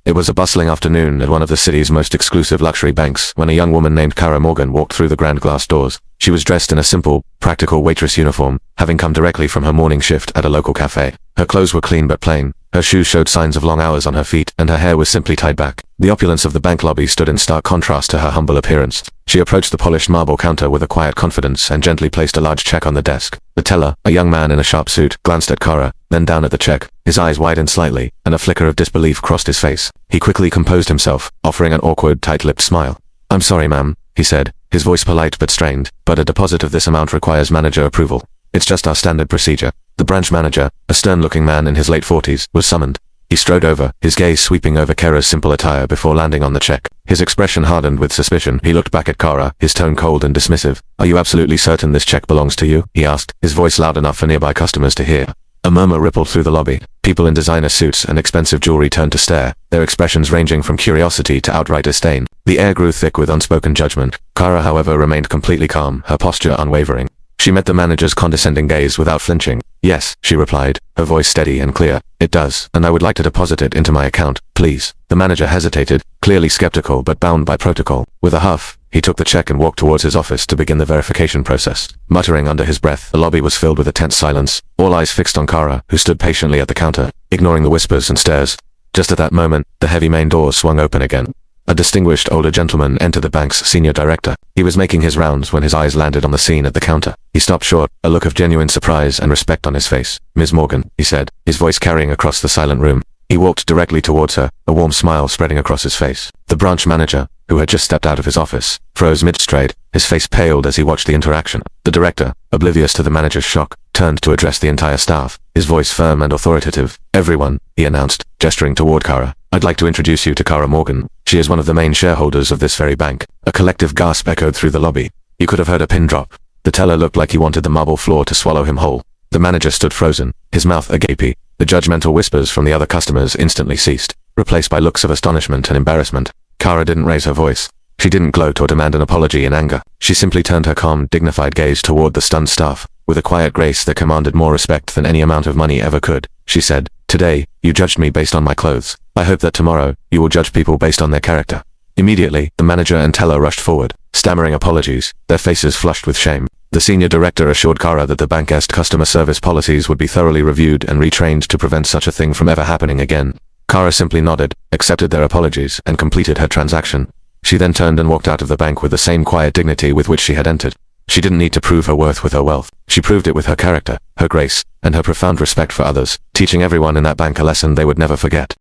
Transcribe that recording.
It was a bustling afternoon at one of the city's most exclusive luxury banks when a young woman named Cara Morgan walked through the grand glass doors. She was dressed in a simple, practical waitress uniform, having come directly from her morning shift at a local cafe. Her clothes were clean but plain, her shoes showed signs of long hours on her feet, and her hair was simply tied back. The opulence of the bank lobby stood in stark contrast to her humble appearance. She approached the polished marble counter with a quiet confidence and gently placed a large check on the desk. The teller, a young man in a sharp suit, glanced at Cara, then down at the check. His eyes widened slightly, and a flicker of disbelief crossed his face. He quickly composed himself, offering an awkward, tight-lipped smile. "I'm sorry, ma'am," he said, his voice polite but strained, "but a deposit of this amount requires manager approval. It's just our standard procedure." The branch manager, a stern-looking man in his late 40s, was summoned. He strode over, his gaze sweeping over Cara's simple attire before landing on the check. His expression hardened with suspicion. He looked back at Cara, his tone cold and dismissive. "Are you absolutely certain this check belongs to you?" he asked, his voice loud enough for nearby customers to hear. A murmur rippled through the lobby. People in designer suits and expensive jewelry turned to stare, their expressions ranging from curiosity to outright disdain. The air grew thick with unspoken judgment. Cara, however, remained completely calm, her posture unwavering. She met the manager's condescending gaze without flinching. "Yes," she replied, her voice steady and clear. "It does, and I would like to deposit it into my account, please." The manager hesitated, clearly skeptical but bound by protocol. With a huff, he took the check and walked towards his office to begin the verification process. Muttering under his breath, the lobby was filled with a tense silence, all eyes fixed on Cara, who stood patiently at the counter, ignoring the whispers and stares. Just at that moment, the heavy main door swung open again. A distinguished older gentleman entered the bank's senior director. He was making his rounds when his eyes landed on the scene at the counter. He stopped short, a look of genuine surprise and respect on his face. "Ms. Morgan," he said, his voice carrying across the silent room. He walked directly towards her, a warm smile spreading across his face. The branch manager, who had just stepped out of his office, froze mid-stride, his face paled as he watched the interaction. The director, oblivious to the manager's shock, turned to address the entire staff, his voice firm and authoritative. "Everyone," he announced, gesturing toward Cara, "I'd like to introduce you to Cara Morgan. She is one of the main shareholders of this very bank." A collective gasp echoed through the lobby. You could have heard a pin drop. The teller looked like he wanted the marble floor to swallow him whole. The manager stood frozen, his mouth agape. The judgmental whispers from the other customers instantly ceased, replaced by looks of astonishment and embarrassment. Cara didn't raise her voice. She didn't gloat or demand an apology in anger. She simply turned her calm, dignified gaze toward the stunned staff. With a quiet grace that commanded more respect than any amount of money ever could, she said, "Today, you judged me based on my clothes. I hope that tomorrow, you will judge people based on their character." Immediately, the manager and teller rushed forward, stammering apologies, their faces flushed with shame. The senior director assured Cara that the bank's customer service policies would be thoroughly reviewed and retrained to prevent such a thing from ever happening again. Cara simply nodded, accepted their apologies, and completed her transaction. She then turned and walked out of the bank with the same quiet dignity with which she had entered. She didn't need to prove her worth with her wealth. She proved it with her character, her grace, and her profound respect for others, teaching everyone in that bank a lesson they would never forget.